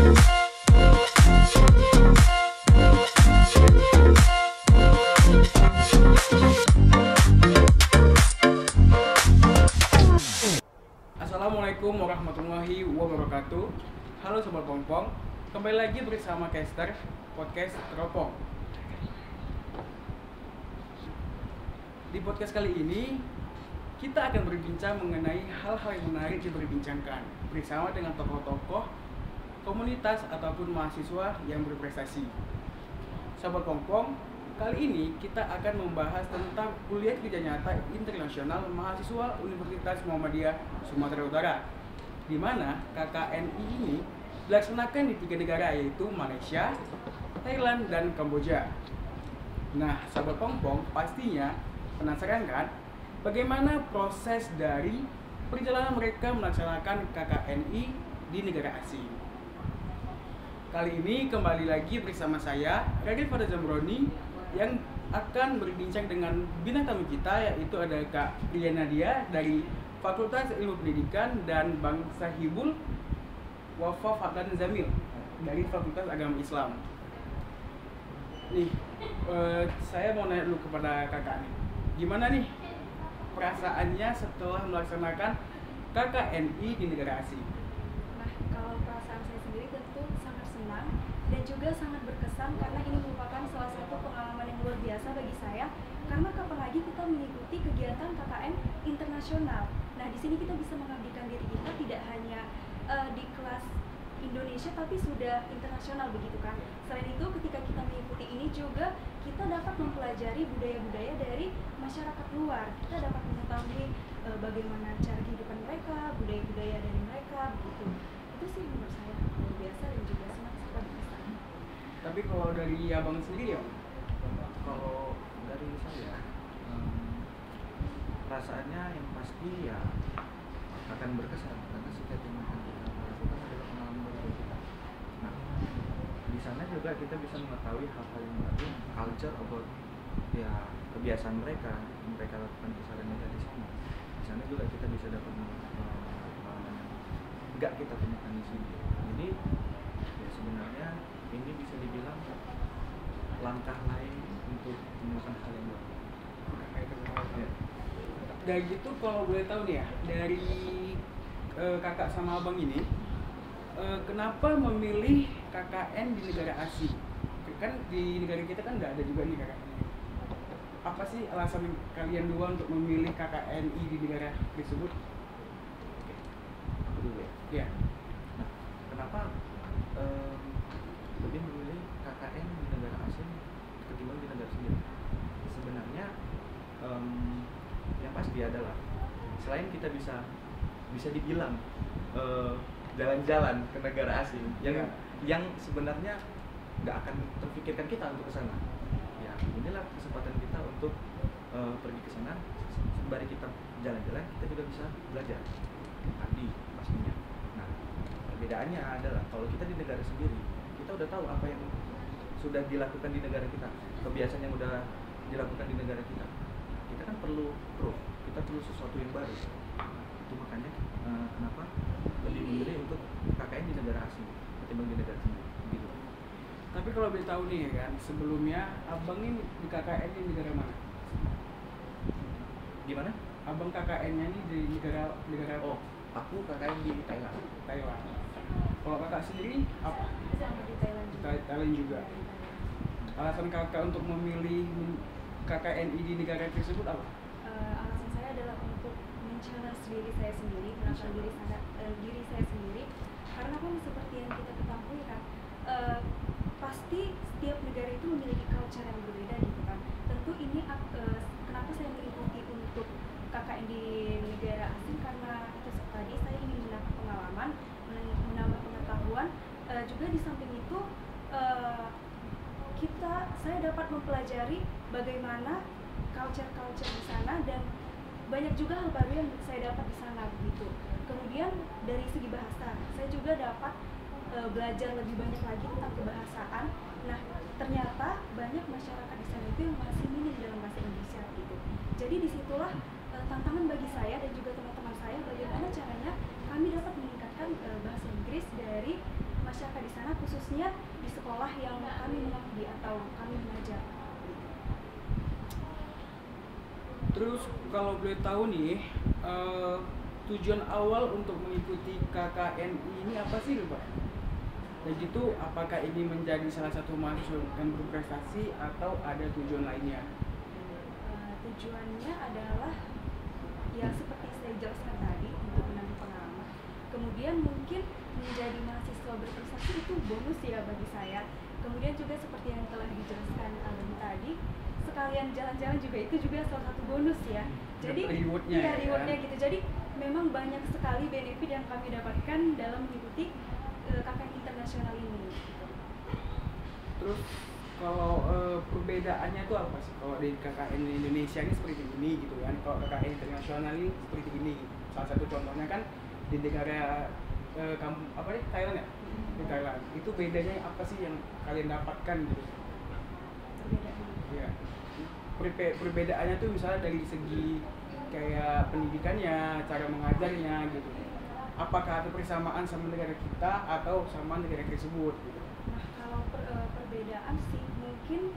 Assalamualaikum warahmatullahi wabarakatuh. Halo Sobat Pongpong, kembali lagi bersama Caster Podcast Teropong. Di podcast kali ini kita akan berbincang mengenai hal-hal yang menarik diperbincangkan bersama dengan tokoh-tokoh komunitas ataupun mahasiswa yang berprestasi. Sobat Pongpong, kali ini kita akan membahas tentang kuliah kerja nyata internasional mahasiswa Universitas Muhammadiyah Sumatera Utara, di mana KKNI ini dilaksanakan di 3 negara, yaitu Malaysia, Thailand, dan Kamboja. Nah, Sobat Pongpong pastinya penasaran kan bagaimana proses dari perjalanan mereka melaksanakan KKNI di negara asing. Kali ini kembali lagi bersama saya, Radit Fadha Zamroni, yang akan berbincang dengan bintang tamu kita, yaitu ada Kak Ria Nadia dari Fakultas Ilmu Pendidikan, dan Bang Sahibul Wafa Fadlan Zamil dari Fakultas Agama Islam. Nih, saya mau nanya dulu kepada kakak nih, gimana nih perasaannya setelah melaksanakan KKNI di negara asing? Nah, kalau perasaan saya sendiri tentu sangat senang dan juga sangat berkesan, karena ini merupakan salah satu pengalaman yang luar biasa bagi saya. Karena kapan lagi kita mengikuti kegiatan KKN internasional. Nah, di sini kita bisa mengabdikan diri kita tidak hanya di kelas Indonesia, tapi sudah internasional, begitu kan. Selain itu, ketika kita mengikuti ini juga kita dapat mempelajari budaya-budaya dari masyarakat luar. Kita dapat mengetahui bagaimana cara kehidupan mereka, budaya-budaya dari mereka, begitu. Itu sih menurut saya luar biasa dan juga sangat berkesan. Tapi kalau dari abang sendiri ya? Kalau dari saya, perasaannya yang pasti ya akan berkesan, karena setiap yang akan kita lakukan adalah pengalaman baru kita. Nah, di sana juga kita bisa mengetahui hal-hal yang baru, culture about ya kebiasaan mereka lakukan keseharian di sana. Di sana juga kita bisa dapat pengalaman yang enggak kita temukan di sini. Jadi ya sebenarnya ini bisa dibilang langkah lain untuk menemukan hal yang baru. Ya. Dan gitu kalau boleh tahu nih ya, dari kakak sama abang ini, kenapa memilih KKN di negara asing? Kan di negara kita kan nggak ada juga nih KKN. Apa sih alasan kalian dua untuk memilih KKNI di negara tersebut? Aku dulu ya. Ya. Nah, kenapa lebih memilih KKN di negara asing ketimbang di negara sendiri? Sebenarnya yang pasti adalah selain kita bisa dibilang jalan-jalan ke negara asing yang sebenarnya nggak akan terpikirkan kita untuk ke sana. Ya, inilah kesempatan kita untuk pergi ke sana. Sembari kita jalan-jalan, kita juga bisa belajar tadi pastinya. Nah, perbedaannya adalah kalau kita di negara sendiri, kita udah tahu apa yang sudah dilakukan di negara kita, kebiasaan yang udah dilakukan di negara kita. Kita kan perlu proof, kita perlu sesuatu yang baru. Itu makanya kenapa lebih memilih untuk KKN di negara asing ketimbang di negara sendiri. Gitu. Tapi kalau boleh tahu nih kan, sebelumnya abang ini di KKN di negara mana? Gimana? Abang KKN-nya ini di negara apa? Oh, aku KKN di Thailand. Thailand. Kalau kakak sendiri apa? Sama di Thailand juga. Thailand juga. Alasan kakak untuk memilih KKNI di negara tersebut apa? Alasan saya adalah untuk men-challenge diri saya sendiri, mengenal diri saya sendiri. Karena kan seperti yang kita ketahui kan, pasti setiap negara itu memiliki culture yang berbeda, gitu kan. Tentu ini kenapa saya mengikuti untuk KKN di negara asing, karena itu tadi saya ingin mendapat pengalaman, menambah pengetahuan. Juga di samping itu saya dapat mempelajari bagaimana culture di sana, dan banyak juga hal baru yang saya dapat di sana, begitu. Kemudian dari segi bahasa, saya juga dapat belajar lebih banyak lagi tentang kebahasaan. Nah, ternyata banyak masyarakat di sana itu yang masih minim dalam bahasa Indonesia, gitu. Jadi disitulah tantangan bagi saya dan juga teman-teman saya, bagaimana caranya kami dapat meningkatkan bahasa Inggris dari masyarakat di sana. khususnya di sekolah yang kami mengabdi atau kami mengajar. Terus kalau boleh tahu nih, tujuan awal untuk mengikuti KKNI ini apa sih Pak? Dan gitu apakah ini menjadi salah satu mahasiswa yang berprestasi atau ada tujuan lainnya? Tujuannya adalah ya seperti saya jelaskan tadi, untuk menambah pengalaman. Kemudian mungkin menjadi mahasiswa berprestasi itu bonus ya bagi saya. Kemudian juga seperti yang telah dijelaskan Alami tadi, sekalian jalan-jalan juga itu juga salah satu bonus ya. Jadi rewardnya ya, rewardnya gitu. Jadi memang banyak sekali benefit yang kami dapatkan dalam mengikuti KKN internasional ini. Gitu. Terus kalau perbedaannya itu apa sih? Kalau di KKN Indonesia ini seperti ini gitu kan, kalau KKN internasional ini seperti ini. Salah satu contohnya kan di negara Thailand ya? Di Thailand. Itu bedanya apa sih yang kalian dapatkan gitu? Ya. Perbedaannya tuh misalnya dari segi kayak pendidikannya, cara mengajarnya gitu. Apakah ada persamaan sama negara kita atau sama negara tersebut gitu? Nah, kalau perbedaan sih mungkin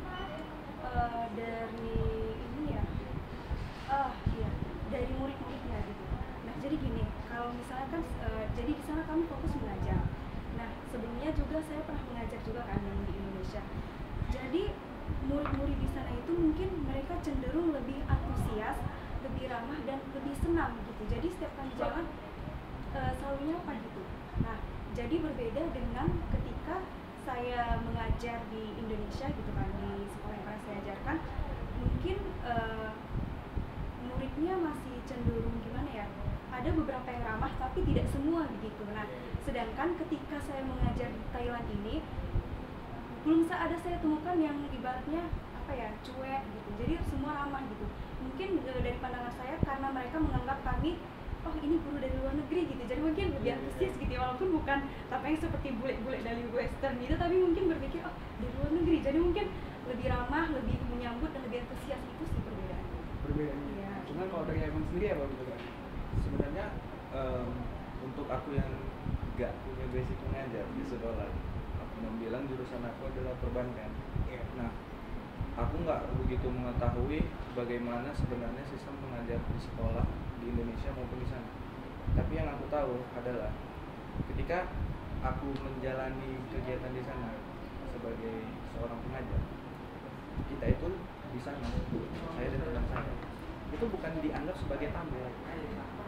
dari ini ya, iya, dari murid-muridnya gitu. Nah, jadi gini, kalau misalnya kan, jadi di sana kami fokus mengajar. Nah, sebelumnya juga saya pernah mengajar juga kan yang di Indonesia. Jadi murid-murid di sana itu mungkin mereka cenderung lebih antusias, lebih ramah dan lebih senang gitu. Jadi setiap kali jalan selalu nyapa gitu. Nah, jadi berbeda dengan ketika saya mengajar di Indonesia gitu kan, di sekolah yang pernah saya ajarkan, mungkin muridnya masih cenderung gimana ya, ada beberapa yang ramah tapi tidak semua begitu. Nah, sedangkan ketika saya mengajar di Thailand ini, belum ada saya temukan yang ibaratnya apa ya, cuek gitu. Jadi semua ramah gitu. Mungkin dari pandangan saya karena mereka menganggap kami, oh ini guru dari luar negeri gitu, jadi mungkin lebih antusias gitu ya, walaupun bukan tapi yang seperti bule-bule dari western gitu, tapi mungkin berpikir oh dari luar negeri, jadi mungkin lebih ramah, lebih menyambut dan lebih antusias. Itu sih perbedaannya. Iya. Cuman kalau dari abang sendiri apa gitu kan? Sebenarnya untuk aku yang gak punya basic mengajar di sekolah, aku bilang jurusan aku adalah perbankan. Nah, aku nggak begitu mengetahui bagaimana sebenarnya sistem mengajar di sekolah di Indonesia maupun di sana. Tapi yang aku tahu adalah ketika aku menjalani kegiatan di sana sebagai seorang pengajar, kita itu di sana, saya dan teman saya, itu bukan dianggap sebagai tamu.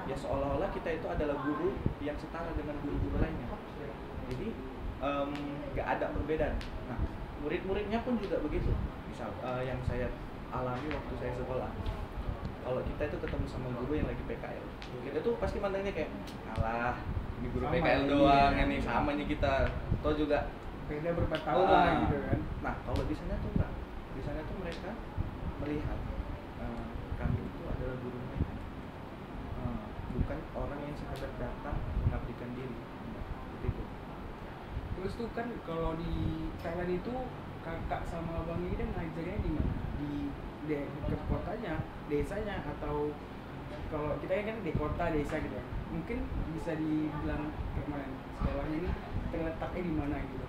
Ya seolah-olah kita itu adalah guru yang setara dengan guru-guru lainnya. Jadi nggak ada perbedaan. Nah, murid-muridnya pun juga begitu. Misal yang saya alami waktu saya sekolah, kalau kita itu ketemu sama guru yang lagi PKL, kita tuh pasti mandangnya kayak, alah ini guru sama PKL ini, doang, ya. ini sama nya kita. Atau juga Beda berapa tahun lah gitu kan? Nah, kalau di sana tuh enggak. Di sana tuh mereka melihat kami itu adalah guru mereka, bukan orang yang sekadar datang mengabdikan diri. Begitu. Terus tuh kan kalau di Thailand itu kakak sama abang ini kan ngajarnya di mana? Di dekat kotanya, desanya, atau kalau kita kan di kota desa gitu ya. Mungkin bisa dibilang kayak mana sekolahnya ini terletaknya di mana gitu.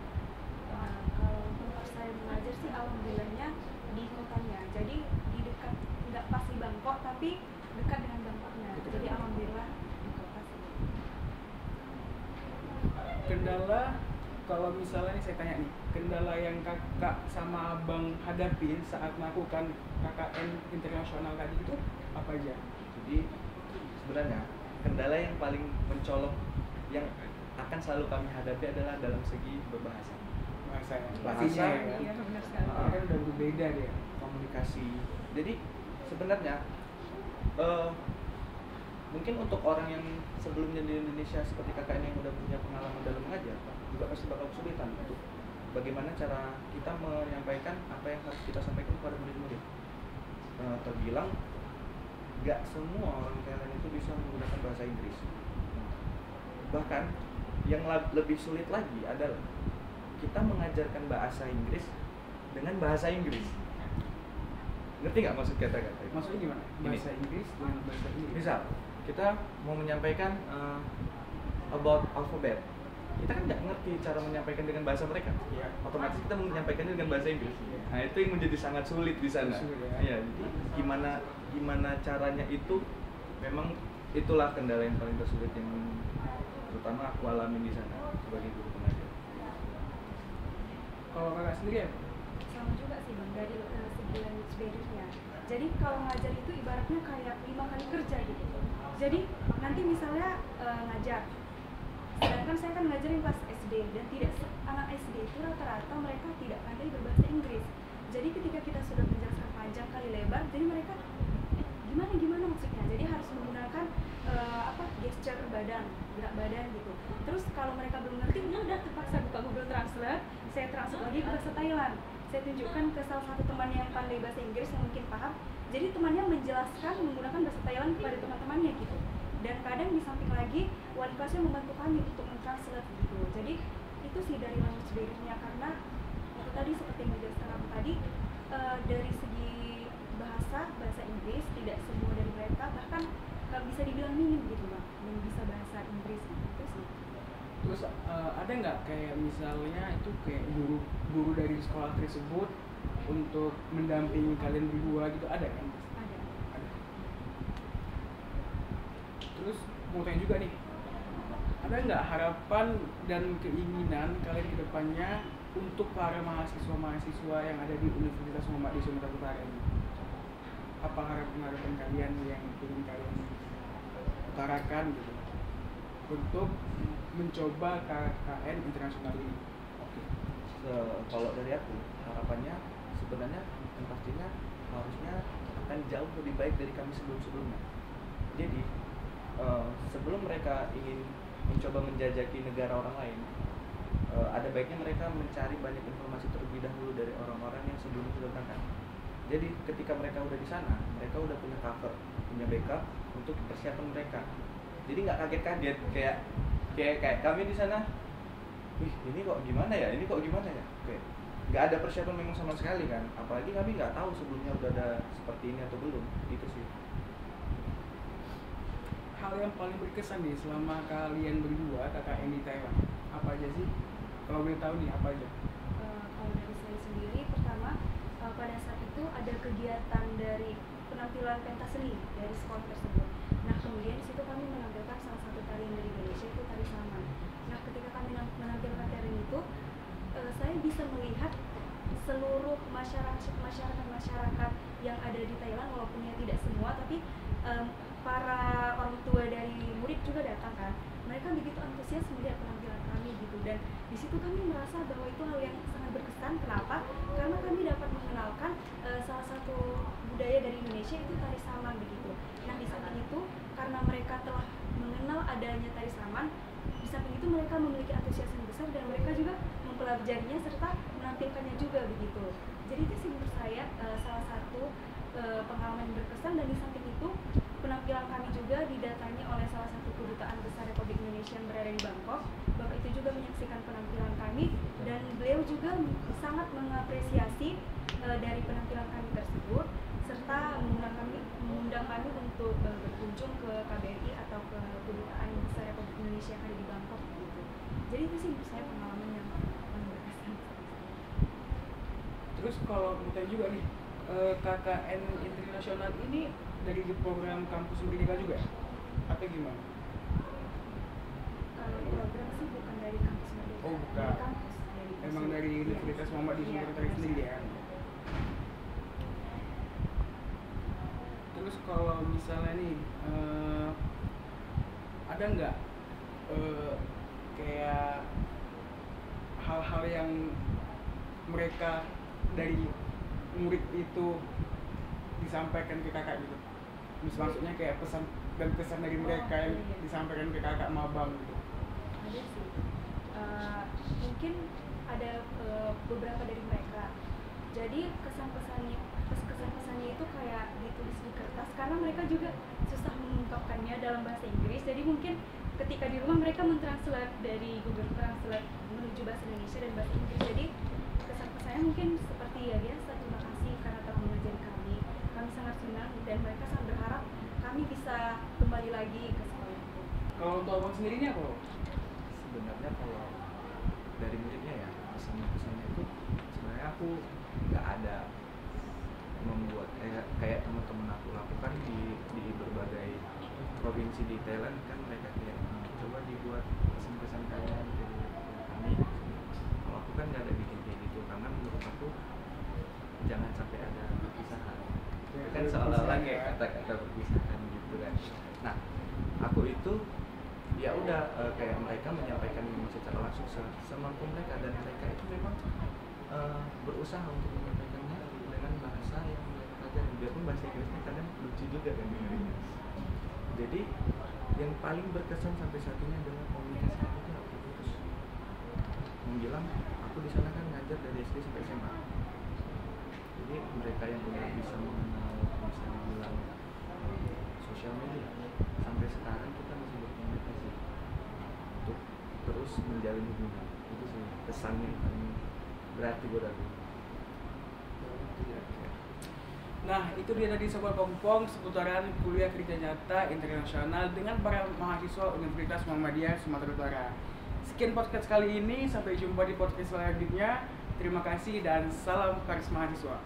Kalau tempat saya mengajar sih alhamdulillahnya di kotanya. Jadi di dekat, nggak pas di Bangkok tapi dekat dengan Bangkoknya. Jadi alhamdulillah di kota sih. Kendala kalau misalnya nih saya tanya nih, kendala yang kakak sama abang hadapin saat melakukan KKN internasional tadi itu apa aja? Jadi sebenarnya kendala yang paling mencolok yang akan selalu kami hadapi adalah dalam segi berbahasa. Bahasa, Iya benar sekali. Kan udah berbeda dia. Komunikasi. Jadi sebenarnya mungkin untuk orang yang sebelumnya di Indonesia seperti KKN yang udah punya pengalaman dalam mengajar, juga pasti bakal kesulitan untuk bagaimana cara kita menyampaikan apa yang harus kita sampaikan kepada murid-murid. Terbilang gak semua orang Thailand itu bisa menggunakan bahasa Inggris. Bahkan yang lebih sulit lagi adalah kita mengajarkan bahasa Inggris dengan bahasa Inggris. Ngerti nggak maksud kata-kata itu? Maksudnya gimana? Bahasa Inggris dengan bahasa Inggris. Misal kita mau menyampaikan about alphabet, kita kan nggak ngerti cara menyampaikan dengan bahasa mereka. Iya. Otomatis kita menyampaikannya dengan bahasa Inggris. Iya. Nah itu yang menjadi sangat sulit di sana. Sulit, ya. Iya, jadi gimana caranya itu memang itulah kendala yang paling tersulit yang terutama aku alami di sana sebagai guru pengajar. Kalau kakak sendiri ya? Sama juga sih bang, dari segi language barrier-nya. Jadi kalau ngajar itu ibaratnya kayak 5 kali kerja gitu. Jadi nanti misalnya ngajar, sedangkan saya kan ngajarin kelas SD dan tidak anak SD itu rata-rata mereka tidak pandai berbahasa Inggris. Jadi ketika kita sudah menjelaskan panjang kali lebar, jadi mereka gimana maksudnya. Jadi harus menggunakan gesture badan, gerak badan gitu. Terus kalau mereka belum ngerti, ya udah terpaksa buka Google Translate, saya translate lagi ke bahasa Thailand. Saya tunjukkan ke salah satu teman yang pandai bahasa Inggris yang mungkin paham. Jadi temannya menjelaskan menggunakan bahasa Thailand kepada teman-temannya gitu. Dan kadang di samping lagi wali kelasnya membantu kami untuk mentranslate gitu. Jadi itu sih dari language barrier-nya, karena itu tadi seperti yang dijelaskan aku tadi, dari segi bahasa Inggris tidak semua dari mereka, bahkan bisa dibilang minim gitu bang, yang bisa bahasa Inggris gitu sih. Terus ada nggak kayak misalnya itu kayak guru dari sekolah tersebut untuk mendampingi kalian berdua gitu, ada kan? Ada. Terus mau tanya juga nih, ada nggak harapan dan keinginan kalian ke depannya untuk para mahasiswa yang ada di Universitas Muhammad di Sumatera Utara ini? Apa harapan kalian yang ingin kalian utarakan gitu untuk mencoba KKN internasional ini? Kalau dari aku harapannya sebenarnya yang pastinya harusnya akan jauh lebih baik dari kami sebelumnya. Jadi sebelum mereka ingin mencoba menjajaki negara orang lain, ada baiknya mereka mencari banyak informasi terlebih dahulu dari orang-orang yang sebelumnya sudah berangkat. Jadi ketika mereka udah di sana, mereka udah punya cover, punya backup untuk persiapan mereka. Jadi nggak kaget-kaget kayak kami di sana. Wih, ini kok gimana ya? Kayak nggak ada persiapan memang sama sekali kan. Apalagi kami nggak tahu sebelumnya udah ada seperti ini atau belum. Itu sih. Hal yang paling berkesan nih selama kalian berdua KKN di Thailand, apa aja sih? Kalau boleh tahu nih, apa aja? Kalau dari saya sendiri, pertama pada saat itu ada kegiatan dari penampilan pentas seni dari sekolah tersebut. Nah kemudian di situ kami menampilkan salah satu tarian dari Indonesia, itu tari saman. Nah ketika kami menampilkan tarian itu, saya bisa melihat seluruh masyarakat yang ada di Thailand, walaupun ya tidak semua, tapi para orang tua dari murid juga datang kan. Mereka begitu antusias melihat penampilan kami gitu, dan di situ kami merasa bahwa itu hal yang sangat berkesan. Kenapa? Karena kami dapat mengenalkan salah satu budaya dari Indonesia, itu tari saman begitu. Nah di samping itu, karena mereka telah mengenal adanya tari saman, di samping itu mereka memiliki antusias yang besar dan mereka juga mempelajarinya serta menampilkannya juga begitu. Jadi itu sih menurut saya salah satu pengalaman yang berkesan. Dan di samping itu penampilan kami juga didatangi oleh salah satu kedutaan besar Republik Indonesia yang berada di Bangkok. Bapak itu juga menyaksikan penampilan kami dan beliau juga sangat mengapresiasi dari penampilan kami tersebut, serta mengundang kami untuk berkunjung ke KBRI atau ke kedutaan besar Republik Indonesia yang ada di Bangkok gitu. Jadi itu sih menurut saya pengalaman yang paling berkesan. Terus kalau kita juga nih, KKN internasional ini dari program kampus Merdeka juga atau gimana? Kalau program sih bukan dari kampus Merdeka. Oh, bukan. Dari kampus, Emang dari Universitas Muhammad di Sumatera Utara sendiri ya? Terus kalau misalnya nih, ada nggak kayak hal-hal yang mereka dari murid itu disampaikan ke kakak gitu? Maksudnya kayak pesan dan kesan dari mereka yang disampaikan ke kakak mabang gitu? Ada sih. Mungkin ada beberapa dari mereka. Jadi kesan-pesannya itu kayak ditulis di kertas, karena mereka juga susah mengungkapkannya dalam bahasa Inggris. Jadi mungkin ketika di rumah mereka mentranslate dari Google Translate menuju bahasa Indonesia dan bahasa Inggris. Jadi kesan-pesannya mungkin seperti ya biasa, terima kasih karena telah mengajari kami sangat senang dan mereka sangat berharap kami bisa kembali lagi ke sekolah itu. Kalau untuk abang sendiri ini apa? sebenarnya kalau dari muridnya ya pesan-pesannya itu sebenarnya aku nggak ada membuat kayak teman-teman aku lakukan di berbagai provinsi di Thailand kan mereka kayak coba dibuat pesan-pesan kalian ke kami. Kalau aku kan nggak ada bikin kayak gitu karena menurut aku jangan sampai ada perpisahan. Itu kan seolah-olah kayak kata-kata perpisahan gitu kan. Nah, aku itu ya udah kayak mereka menyampaikan secara langsung semampu mereka, dan mereka itu memang berusaha untuk menyampaikannya dengan bahasa yang mereka pelajari, biarpun bahasa Inggrisnya kadang lucu juga kan dengerinnya. Jadi yang paling berkesan sampai saat ini adalah komunikasi aku itu nggak pernah putus. Bilang aku di sana kan ngajar dari SD sampai SMA. Jadi mereka yang benar bisa mengenal, bisa dibilang sosial media, sampai sekarang kita masih berkomunikasi untuk terus menjalin hubungan. Itu sih pesannya yang paling berarti buat aku. Nah, itu dia tadi Sobat Pongpong seputaran kuliah kerja nyata internasional dengan para mahasiswa Universitas Muhammadiyah Sumatera Utara. Sekian podcast kali ini, sampai jumpa di podcast selanjutnya. Terima kasih dan salam Karis Mahasiswa.